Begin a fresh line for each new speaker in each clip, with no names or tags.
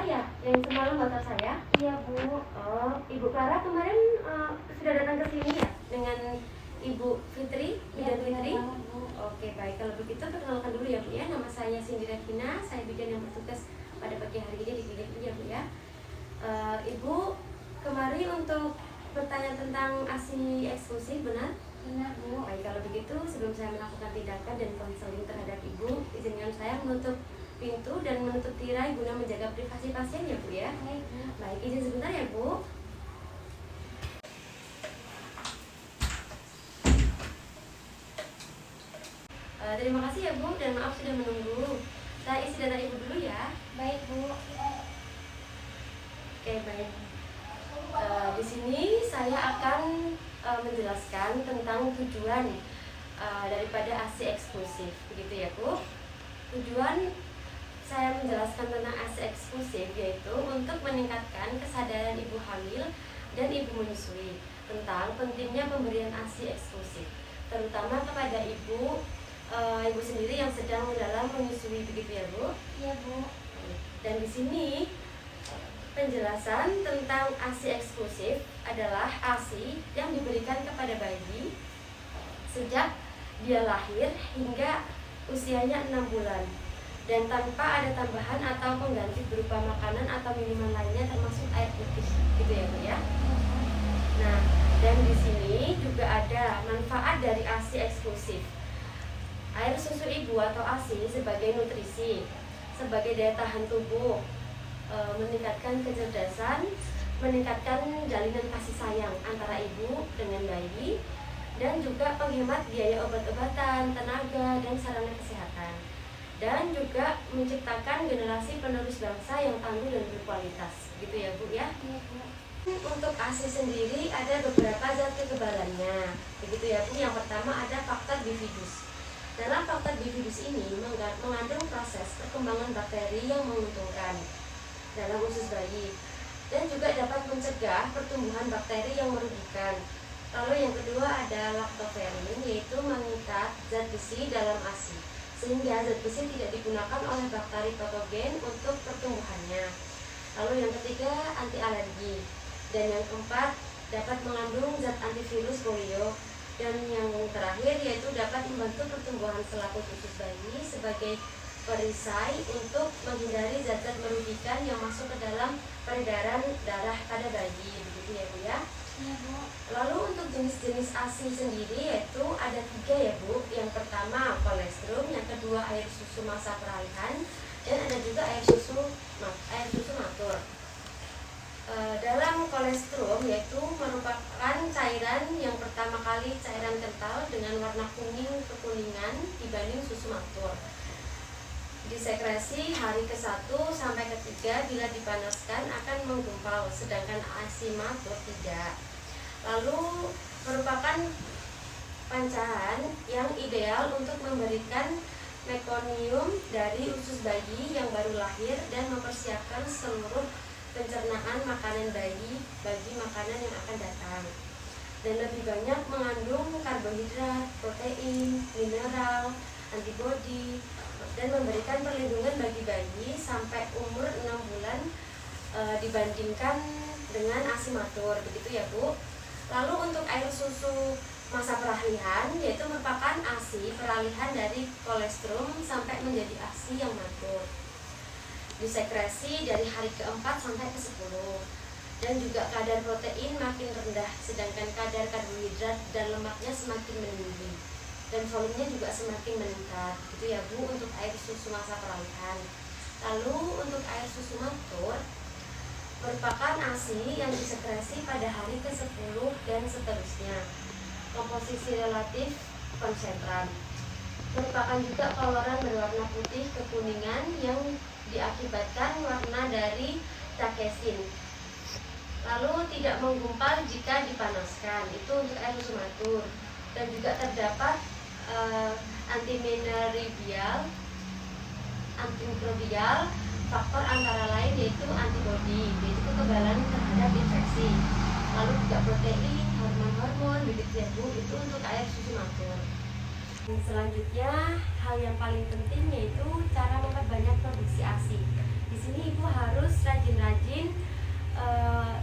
Clara ya yang semalam batal saya?
Iya Bu.
Oh, Ibu Clara kemarin sudah datang ke sini ya dengan Ibu Fitri,
Iya
Bidan Fitri?
Bu.
Oke baik, kalau begitu perkenalkan dulu ya Bu ya. Nama saya Cindy Revina, saya bidan yang bertugas pada pagi hari ini di klinik ini ya Bu ya. Ibu kemari untuk bertanya tentang ASI eksklusif, benar?
Benar Bu.
Baik, kalau begitu sebelum saya melakukan tindakan dan konseling terhadap Ibu, izinkan saya menutup pintu dan menutup tirai guna menjaga privasi pasien ya Bu ya.
Baik Bu.
Baik, izin sebentar ya Bu. Terima kasih ya Bu dan maaf sudah menunggu. Saya isi data Ibu dulu ya.
Baik Bu.
Oke baik. Di sini saya akan menjelaskan tentang tujuan daripada ASI eksklusif, begitu ya Bu. Tujuan saya menjelaskan tentang ASI eksklusif yaitu untuk meningkatkan kesadaran ibu hamil dan ibu menyusui tentang pentingnya pemberian ASI eksklusif, terutama kepada ibu sendiri yang sedang dalam menyusui, begitu ya Bu.
Iya Bu.
Dan di sini penjelasan tentang ASI eksklusif adalah ASI yang diberikan kepada bayi sejak dia lahir hingga usianya 6 bulan dan tanpa ada tambahan atau pengganti berupa makanan atau minuman lainnya termasuk air putih, gitu ya Bu ya. Nah, dan di sini juga ada manfaat dari ASI eksklusif. Air susu ibu atau ASI sebagai nutrisi, sebagai daya tahan tubuh, meningkatkan kecerdasan, meningkatkan jalinan kasih sayang antara ibu dengan bayi, dan juga penghemat biaya obat-obatan, tenaga, dan sarana kesehatan, dan juga menciptakan generasi penerus bangsa yang tangguh dan berkualitas, gitu ya Bu ya.
Iya Bu.
Untuk ASI sendiri ada beberapa zat kekebalannya, begitu ya Bu. Yang pertama ada faktor bifidus. Dalam faktor bifidus ini mengandung proses perkembangan bakteri yang menguntungkan dalam usus bayi dan juga dapat mencegah pertumbuhan bakteri yang merugikan. Lalu yang kedua ada laktoferin, yaitu mengikat zat besi dalam ASI sehingga zat besi tidak digunakan oleh bakteri patogen untuk pertumbuhannya. Lalu yang ketiga anti alergi, dan yang keempat dapat mengandung zat antivirus polio, dan yang terakhir yaitu dapat membantu pertumbuhan selaput usus bayi sebagai perisai untuk menghindari zat-zat merugikan yang masuk ke dalam peredaran darah pada bayi, begitu ya Bu ya.
Iya Bu.
Lalu untuk jenis-jenis ASI sendiri yaitu ada 3 ya Bu. Yang pertama kolestrum, yang kedua air susu masa peralihan, dan ada juga air susu matur. Dalam kolestrum yaitu merupakan cairan yang pertama kali cairan kental dengan warna kuning kekuningan dibanding susu matur. Disekresi hari ke-1 sampai ke-3 bila dipanaskan akan menggumpal, sedangkan ASI matur tidak. Lalu merupakan pancahan yang ideal untuk memberikan mekonium dari usus bayi yang baru lahir dan mempersiapkan seluruh pencernaan makanan bayi bagi makanan yang akan datang, dan lebih banyak mengandung karbohidrat, protein, mineral, antibodi, dan memberikan perlindungan bagi bayi sampai umur 6 bulan dibandingkan dengan ASI matur, begitu ya Bu. Lalu untuk air susu masa peralihan yaitu merupakan ASI peralihan dari kolestrum sampai menjadi ASI yang matur. Disekresi dari hari ke-4 sampai ke-10, dan juga kadar protein makin rendah sedangkan kadar karbohidrat dan lemaknya semakin meninggi dan volumenya juga semakin meningkat, gitu ya Bu untuk air susu masa peralihan. Lalu untuk air susu matur merupakan ASI yang disekresi pada hari ke-10 dan seterusnya. Komposisi relatif konsentran, merupakan juga koloran berwarna putih kekuningan yang diakibatkan warna dari cakesin. Lalu tidak menggumpal jika dipanaskan, itu untuk air susu matur. Dan juga terdapat antimikrobial, faktor antara lain yaitu antibodi, yaitu kekebalan terhadap infeksi. Lalu juga protein, hormon-hormon, begitu ya Bu, itu untuk air susu matur. Selanjutnya, hal yang paling penting yaitu cara memperbanyak produksi ASI. Di sini ibu harus rajin-rajin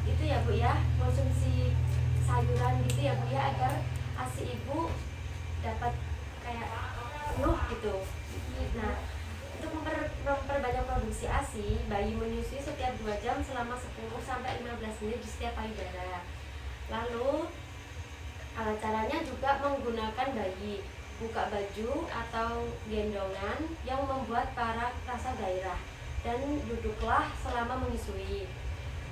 itu ya bu ya, konsumsi sayuran gitu ya bu ya, agar ASI ibu dapat kayak penuh gitu. Nah, untuk memperbanyak produksi ASI, bayi menyusui setiap 2 jam selama 10-15 menit di setiap payudara. Lalu caranya juga menggunakan bayi, buka baju atau gendongan yang membuat para rasa gairah, dan duduklah selama menyusui.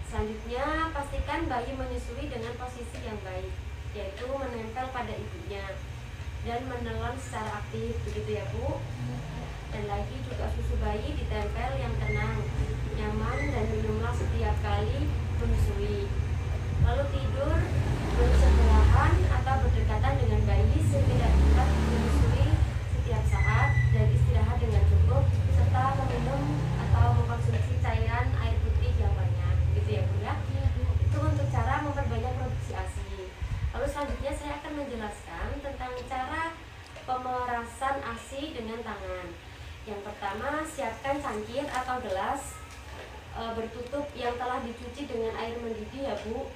Selanjutnya, pastikan bayi menyusui dengan posisi yang baik, yaitu menempel pada ibunya dan menelan secara aktif, begitu ya bu. Dan lagi juga susu bayi ditempel yang tenang, nyaman, dan minumlah setiap kali menyusui. Lalu tidur bersebelahan atau berdekatan dengan bayi setiap tempat menyusui setiap saat, dan istirahat dengan cukup, serta meminum atau mengkonsumsi cairan air putih yang banyak, gitu ya bu ya. Itu untuk cara memperbanyak produksi ASI. Lalu selanjutnya saya akan menjelaskan tentang cara pemerasan ASI dengan tangan. Yang pertama, siapkan cangkir atau gelas bertutup yang telah dicuci dengan air mendidih ya bu,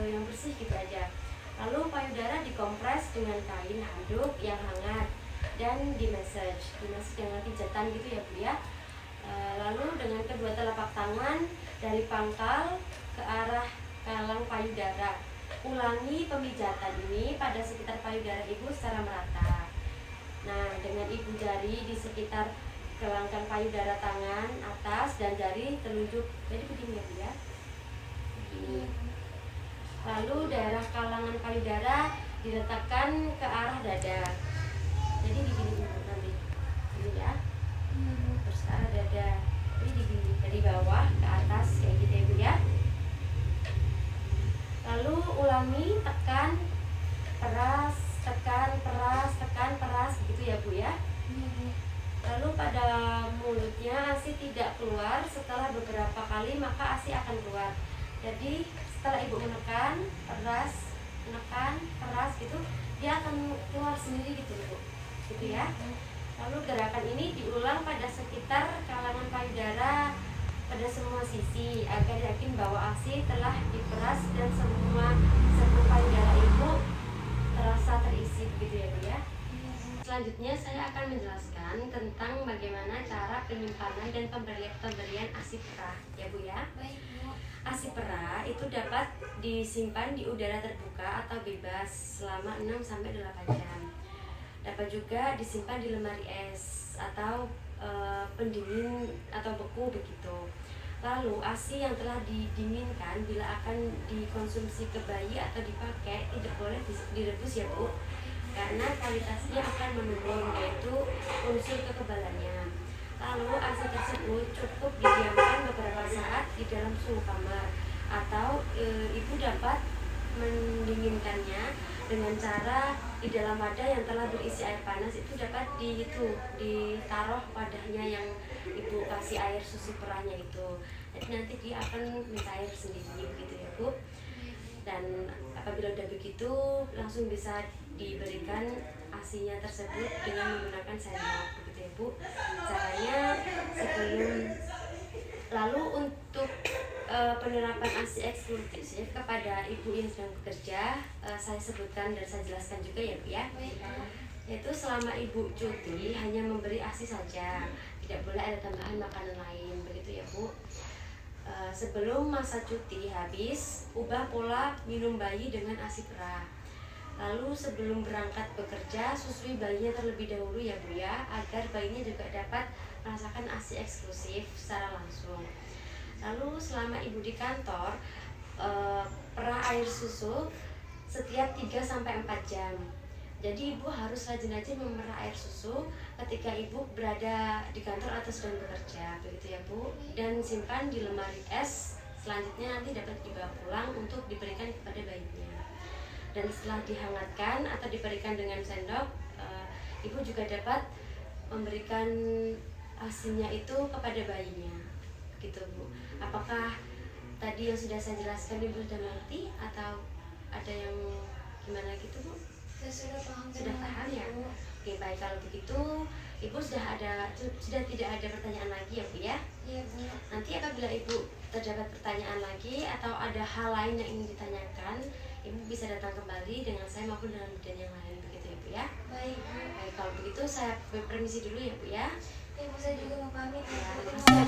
yang bersih gitu aja. Lalu payudara dikompres dengan kain handuk yang hangat dan dimassage dengan pijatan gitu ya bu ya. Lalu dengan kedua telapak tangan dari pangkal ke arah kalang payudara, ulangi pemijatan ini pada sekitar payudara ibu secara merata. Nah, dengan ibu jari di sekitar kelangkang payudara tangan atas dan jari telunjuk, jadi begini ya bu ya, begini. Lalu daerah kalangan payudara diletakkan ke arah dada, jadi begini ibu nanti, ini ya, terus ke arah dada, ini begini dari bawah ke atas kayak gitu ya bu ya. Lalu ulangi, tekan, peras, tekan, peras, tekan, peras, begitu ya bu ya. Lalu pada mulutnya ASI tidak keluar, setelah beberapa kali maka ASI akan keluar. Jadi setelah ibu menekan, peras, menekan, peras gitu, dia akan keluar sendiri gitu bu, gitu ya. Lalu gerakan ini diulang pada sekitar kalangan payudara pada semua sisi agar yakin bahwa ASI telah diperas dan semua seluruh payudara ibu terasa terisi, begitu ya bu ya. Selanjutnya saya akan menjelaskan tentang bagaimana cara penyimpanan dan pemberian ASI perah ya bu ya. ASI perah itu dapat disimpan di udara terbuka atau bebas selama 6-8 jam. Dapat juga disimpan di lemari es atau pendingin atau beku begitu. Lalu ASI yang telah didinginkan bila akan dikonsumsi ke bayi atau dipakai tidak boleh direbus ya bu, karena kualitasnya akan menurun, yaitu unsur kekebalannya. Lalu ASI tersebut cukup didiamkan beberapa saat di dalam suhu kamar, atau ibu dapat mendinginkannya dengan cara di dalam wadah yang telah berisi air panas. Itu dapat ditaruh wadahnya yang ibu kasih air susu perahnya itu. Jadi nanti dia akan minta air sendiri begitu ya bu. Dan apabila udah begitu langsung bisa diberikan ASI-nya tersebut dengan menggunakan sendok begitu ya bu. Caranya sebelum, lalu untuk penerapan ASI eksklusif kepada ibu yang sedang bekerja, saya sebutkan dan saya jelaskan juga ya bu ya. Yaitu selama ibu cuti hanya memberi ASI saja, tidak boleh ada tambahan makanan lain begitu ya bu. Sebelum masa cuti habis, ubah pola minum bayi dengan ASI perah. Lalu sebelum berangkat bekerja, susui bayinya terlebih dahulu ya bu ya, agar bayinya juga dapat merasakan ASI eksklusif secara langsung. Lalu selama ibu di kantor, perah air susu setiap 3-4 jam. Jadi ibu harus rajin-rajin memerah air susu ketika ibu berada di kantor atau sedang bekerja, begitu ya bu. Dan simpan di lemari es. Selanjutnya nanti dapat dibawa pulang untuk diberikan kepada bayinya. Dan setelah dihangatkan atau diberikan dengan sendok, ibu juga dapat memberikan ASI-nya itu kepada bayinya, gitu bu. Apakah tadi yang sudah saya jelaskan ibu sudah mengerti atau ada yang gimana gitu bu?
Saya sudah paham.
Sudah paham ya? Oke, baik, kalau begitu Ibu sudah tidak ada pertanyaan lagi ya Bu ya?
Iya Bu.
Nanti apabila Ibu terdapat pertanyaan lagi atau ada hal lain yang ingin ditanyakan, Ibu bisa datang kembali dengan saya maupun dengan bidan yang lain, begitu ya Bu ya?
Baik Bu.
Baik, kalau begitu saya permisi dulu ya Bu ya.
Ibu, saya juga mau pamit ya.
Ya,
Terima
makasih.